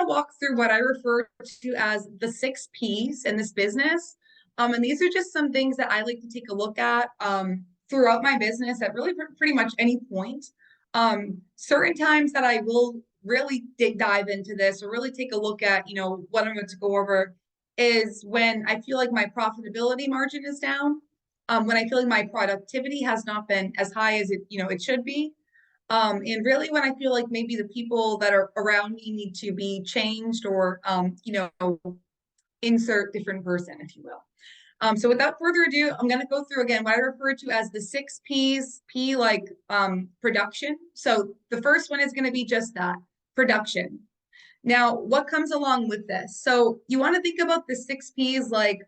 walk through what I refer to as the 6 Ps in this business. And these are just some things that I like to take a look at throughout my business at really pretty much any point. Certain times that I will really dive into this or really take a look at, what I'm going to go over is when I feel like my profitability margin is down, when I feel like my productivity has not been as high as it should be. And really when I feel like maybe the people that are around me need to be changed or, insert different person, if you will. So without further ado, I'm going to go through again what I refer to as the 6 Ps, P like production. So the first one is going to be just that, production. Now, what comes along with this? So you want to think about the 6 Ps like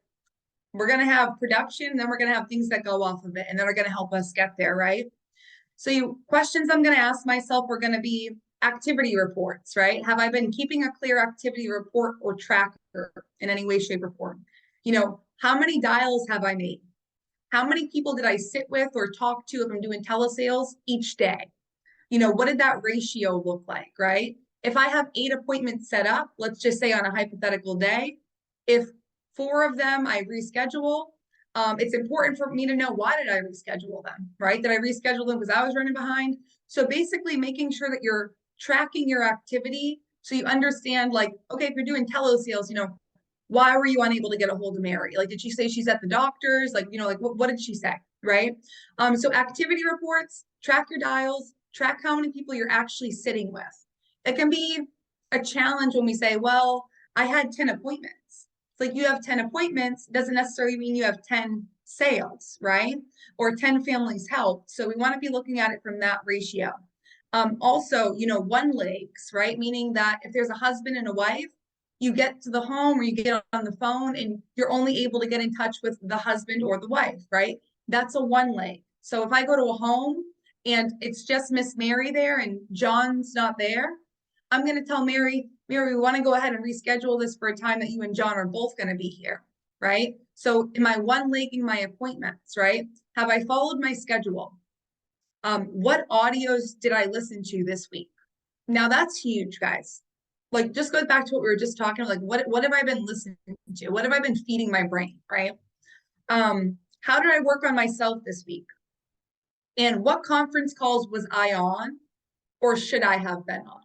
we're going to have production, then we're going to have things that go off of it, and then are going to help us get there, right? So questions I'm going to ask myself are going to be activity reports, right? Have I been keeping a clear activity report or tracker in any way, shape, or form? How many dials have I made? How many people did I sit with or talk to if I'm doing telesales each day? What did that ratio look like, right? If I have 8 appointments set up, let's just say on a hypothetical day, if 4 of them I reschedule, it's important for me to know why did I reschedule them, right? Did I reschedule them because I was running behind? So basically making sure that you're tracking your activity so you understand, like, okay, if you're doing telesales, why were you unable to get a hold of Mary? Like, did she say she's at the doctor's? Like, what did she say, right? So activity reports, track your dials, track how many people you're actually sitting with. It can be a challenge when we say, well, I had 10 appointments. It's like you have 10 appointments, doesn't necessarily mean you have 10 sales, right? Or 10 families helped. So we want to be looking at it from that ratio. Also, one legs, right? Meaning that if there's a husband and a wife, you get to the home or you get on the phone and you're only able to get in touch with the husband or the wife, right? That's a one leg. So if I go to a home and it's just Miss Mary there and John's not there, I'm going to tell Mary, we want to go ahead and reschedule this for a time that you and John are both going to be here, right? So am I one-legging my appointments, right? Have I followed my schedule? What audios did I listen to this week? Now that's huge, guys. Like, just goes back to what we were just talking about. Like, what have I been listening to? What have I been feeding my brain, right? How did I work on myself this week? And what conference calls was I on or should I have been on?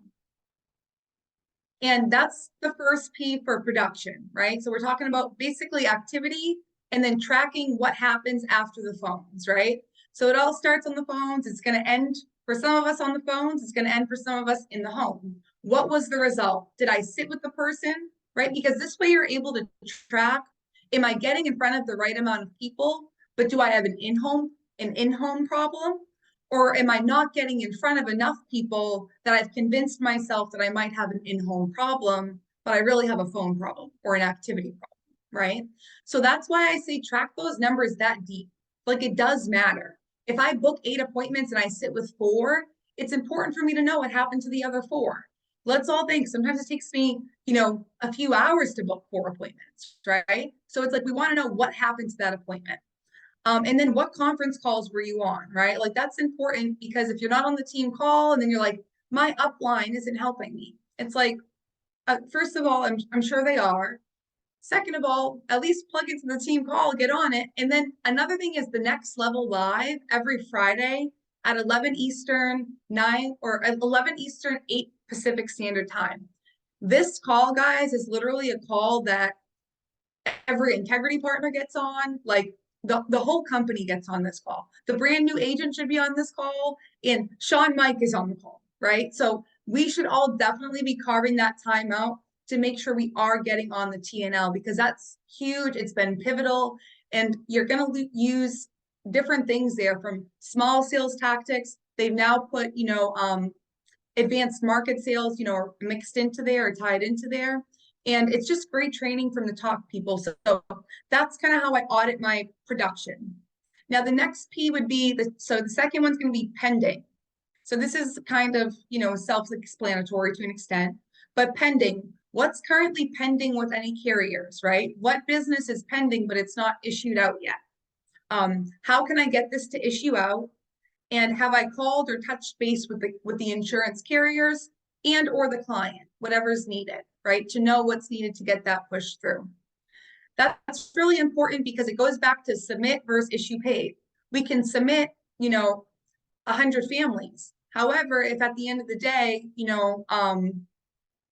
And that's the first P for production, right? So we're talking about basically activity and then tracking what happens after the phones, right? So it all starts on the phones. It's going to end for some of us on the phones. It's going to end for some of us in the home. What was the result? Did I sit with the person, right? Because this way you're able to track, am I getting in front of the right amount of people, but do I have an in-home problem? Or am I not getting in front of enough people that I've convinced myself that I might have an in-home problem, but I really have a phone problem or an activity problem, right? So that's why I say track those numbers that deep. Like, it does matter. If I book 8 appointments and I sit with 4, it's important for me to know what happened to the other 4. Let's all think sometimes it takes me, a few hours to book 4 appointments, right? So it's like, we want to know what happened to that appointment. And then what conference calls were you on, right? Like, that's important because if you're not on the team call and then you're like, my upline isn't helping me. It's like, first of all, I'm sure they are. Second of all, at least plug into the team call, get on it. And then another thing is the Next Level Live every Friday at 11 Eastern, 11 Eastern, 8 Pacific Standard Time. This call, guys, is literally a call that every integrity partner gets on. Like, the whole company gets on this call. The brand new agent should be on this call, and Sean Mike is on the call, right? So we should all definitely be carving that time out to make sure we are getting on the TNL, because that's huge. It's been pivotal, and you're going to use different things there, from small sales tactics. They've now put, advanced market sales, mixed into there or tied into there. And it's just great training from the top people. So that's kind of how I audit my production. Now, the next P would be, the second one's going to be pending. So this is kind of, self-explanatory to an extent, but pending, what's currently pending with any carriers, right? What business is pending, but it's not issued out yet? How can I get this to issue out? And have I called or touched base with the insurance carriers and or the client, whatever's needed, right? To know what's needed to get that pushed through. That's really important because it goes back to submit versus issue paid. We can submit, 100 families. However, if at the end of the day,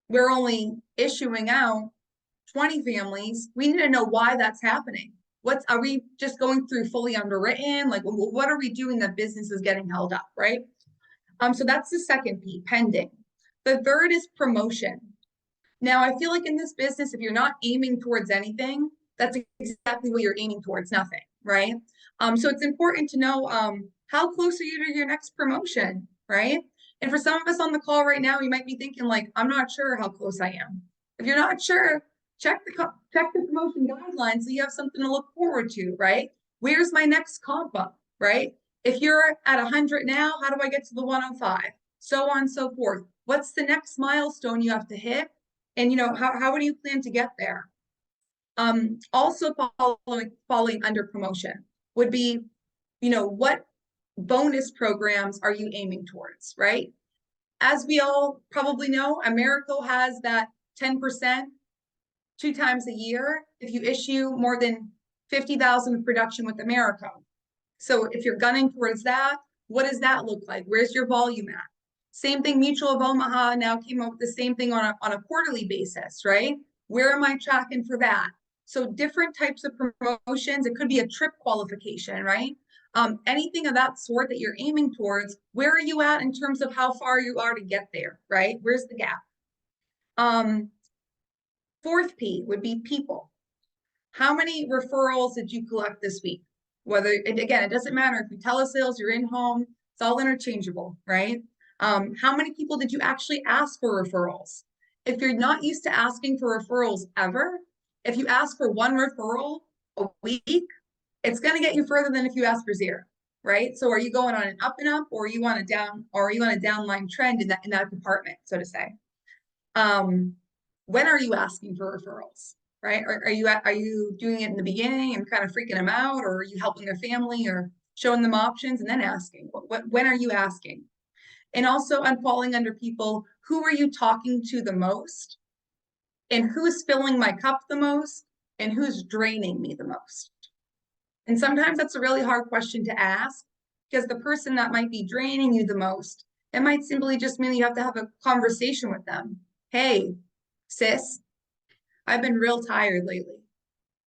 we're only issuing out 20 families, we need to know why that's happening. Are we just going through fully underwritten? Like, what are we doing that business is getting held up, right? So that's the second P, pending. The third is promotion. Now, I feel like in this business, if you're not aiming towards anything, that's exactly what you're aiming towards, nothing, right? So it's important to know how close are you to your next promotion, right? And for some of us on the call right now, you might be thinking like, I'm not sure how close I am. If you're not sure, check the promotion guidelines so you have something to look forward to, right? Where's my next comp up, right? If you're at 100 now, how do I get to the 105? So on and so forth. What's the next milestone you have to hit? And how do you plan to get there? Also falling under promotion would be, what bonus programs are you aiming towards, right? As we all probably know, Americo has that 10% 2 times a year if you issue more than 50,000 production with Americo. So if you're gunning towards that, what does that look like? Where's your volume at? Same thing, Mutual of Omaha now came up with the same thing on a quarterly basis, right? Where am I tracking for that? So different types of promotions. It could be a trip qualification, right? Anything of that sort that you're aiming towards, where are you at in terms of how far you are to get there, right? Where's the gap? Fourth P would be people. How many referrals did you collect this week? Again, it doesn't matter if you telesales, you're in home, it's all interchangeable, right? How many people did you actually ask for referrals? If you're not used to asking for referrals ever, if you ask for 1 referral a week, it's going to get you further than if you ask for 0, right? So are you going on an up and up, or are you on a downline trend in that department, so to say? When are you asking for referrals, right? Are you doing it in the beginning and kind of freaking them out, or are you helping their family or showing them options and then asking? When are you asking? And also, I'm falling under people, who are you talking to the most, and who's filling my cup the most, and who's draining me the most? And sometimes that's a really hard question to ask, because the person that might be draining you the most, it might simply just mean you have to have a conversation with them. Hey, sis, I've been real tired lately,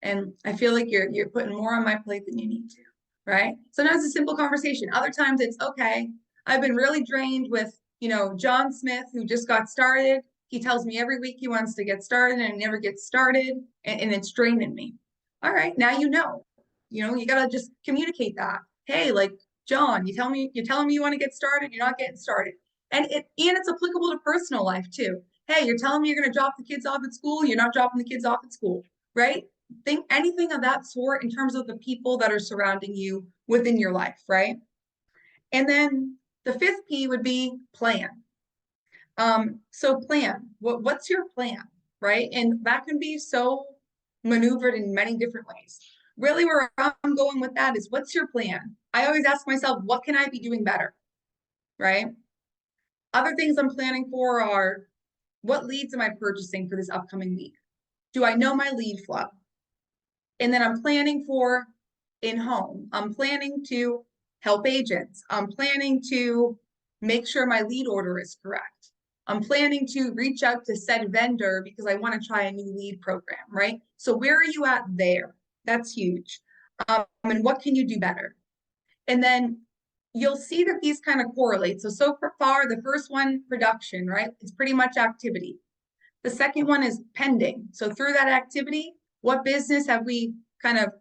and I feel like you're putting more on my plate than you need to, right? Sometimes it's a simple conversation. Other times it's, okay, I've been really drained with, John Smith, who just got started. He tells me every week he wants to get started and never gets started, and it's draining me. All right, now you gotta just communicate that. Hey, like, John, you're telling me you want to get started, you're not getting started. And it's applicable to personal life too. Hey, you're telling me you're going to drop the kids off at school, you're not dropping the kids off at school, right? Think anything of that sort in terms of the people that are surrounding you within your life, right? And then the 5th P would be plan. So plan, what's your plan, right? And that can be so maneuvered in many different ways. Really, where I'm going with that is, what's your plan? I always ask myself, what can I be doing better, right? Other things I'm planning for are, what leads am I purchasing for this upcoming week? Do I know my lead flow? And then I'm planning for in-home. I'm planning to help agents. I'm planning to make sure my lead order is correct. I'm planning to reach out to said vendor because I want to try a new lead program, right? So where are you at there? That's huge. And what can you do better? And then you'll see that these kind of correlate. So far, the first one, production, right? It's pretty much activity. The second one is pending. So through that activity, what business have we kind of,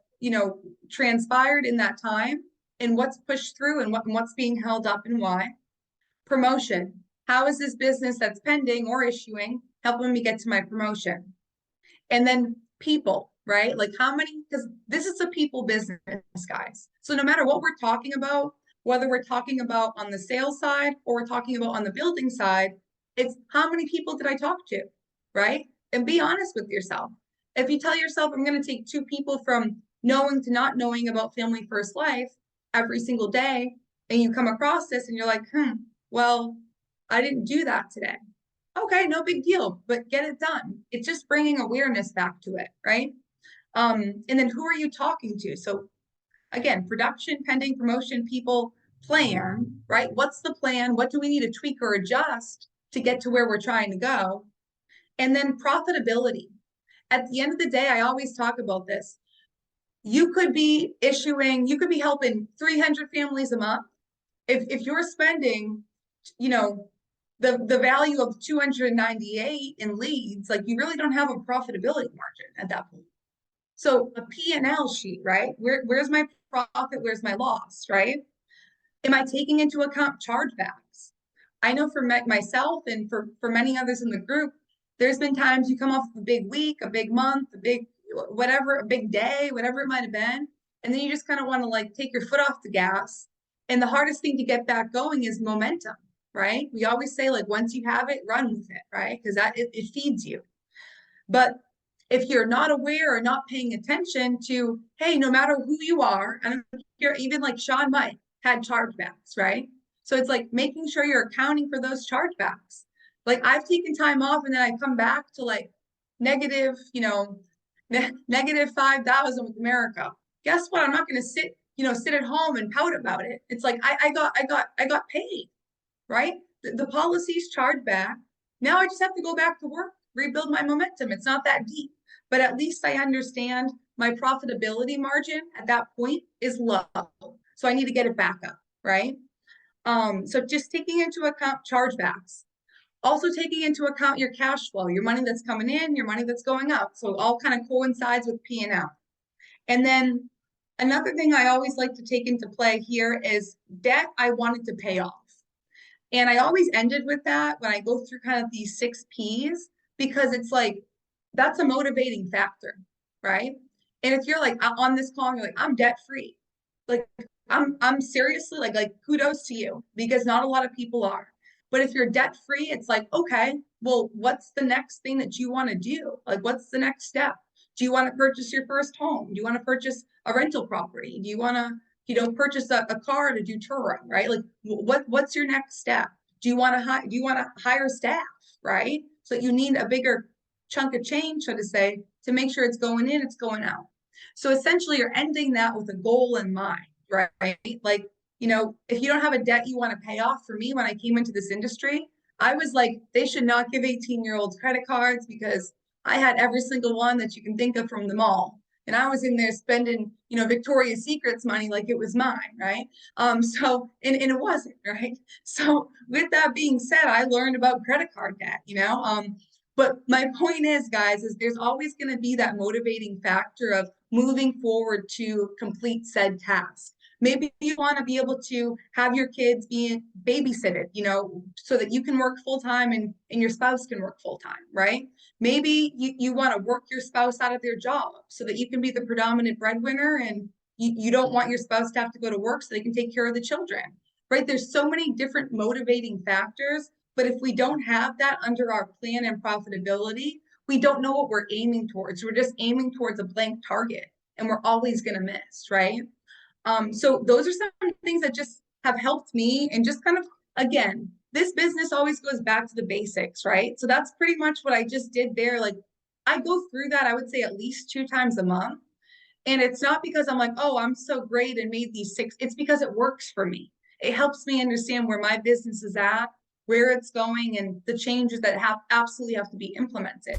transpired in that time, and what's pushed through, and what's being held up, and why? Promotion. How is this business that's pending or issuing helping me get to my promotion? And then people, right? Like, how many, because this is a people business, guys. So no matter what we're talking about, whether we're talking about on the sales side or we're talking about on the building side, it's how many people did I talk to, right? And be honest with yourself. If you tell yourself, I'm going to take 2 people from knowing to not knowing about Family First Life every single day, and you come across this and you're like, well, I didn't do that today. Okay, no big deal, but get it done. It's just bringing awareness back to it, right? And then who are you talking to? So again, production, pending, promotion, people, plan, right? What's the plan? What do we need to tweak or adjust to get to where we're trying to go? And then profitability. At the end of the day, I always talk about this. You could be helping 300 families a month. If you're spending, you know, the value of 298 in leads, like you really don't have a profitability margin at that point. So a P&L sheet, right? Where's my profit? Where's my loss, right? Am I taking into account chargebacks? I know for myself and for many others in the group, there's been times you come off of a big week, a big month, a big whatever, a big day, whatever it might have been, and then you just kind of want to like take your foot off the gas. And the hardest thing to get back going is momentum, right? We always say like once you have it, run with it, right? Because it feeds you. But if you're not aware or not paying attention to, hey, no matter who you are, and you're even like Sean Mike had chargebacks, right? So it's like making sure you're accounting for those chargebacks. Like I've taken time off and then I come back to like negative, negative 5,000 with America. Guess what? I'm not going to sit at home and pout about it. It's like I got paid, right? The policies charge back. Now I just have to go back to work, rebuild my momentum. It's not that deep, but at least I understand my profitability margin at that point is low. So I need to get it back up, right? So just taking into account chargebacks, also taking into account your cash flow, your money that's coming in, your money that's going out. So all kind of coincides with P&L. And then another thing I always like to take into play here is debt I wanted to pay off. And I always ended with that when I go through kind of these 6 Ps, because it's like, that's a motivating factor, right? And if you're like on this call, and you're like, I'm debt free. Like I'm seriously like kudos to you, because not a lot of people are. But if you're debt free, it's like, okay, well, what's the next thing that you want to do? Like, what's the next step? Do you want to purchase your first home? Do you want to purchase a rental property? Do you want to purchase a car to do touring, right? Like what's your next step? Do you want to hire staff, right? So you need a bigger chunk of change, so to say, to make sure it's going in, it's going out. So essentially you're ending that with a goal in mind, right? Like, if you don't have a debt you want to pay off, for me, when I came into this industry, I was like, they should not give 18-year-olds credit cards, because I had every single one that you can think of from the mall. And I was in there spending, Victoria's Secret's money like it was mine, right? And it wasn't, right? So with that being said, I learned about credit card debt, but my point is, guys, is there's always going to be that motivating factor of moving forward to complete said task. Maybe you want to be able to have your kids be babysitted, so that you can work full time and your spouse can work full time, right? Maybe you want to work your spouse out of their job so that you can be the predominant breadwinner, and you don't want your spouse to have to go to work so they can take care of the children, right? There's so many different motivating factors, but if we don't have that under our plan and profitability, we don't know what we're aiming towards. We're just aiming towards a blank target, and we're always going to miss, right? So those are some things that just have helped me, and just kind of, again, this business always goes back to the basics, right? So that's pretty much what I just did there. Like I go through that, I would say at least 2 times a month. And it's not because I'm like, oh, I'm so great and made these 6. It's because it works for me. It helps me understand where my business is at, where it's going, and the changes that absolutely have to be implemented.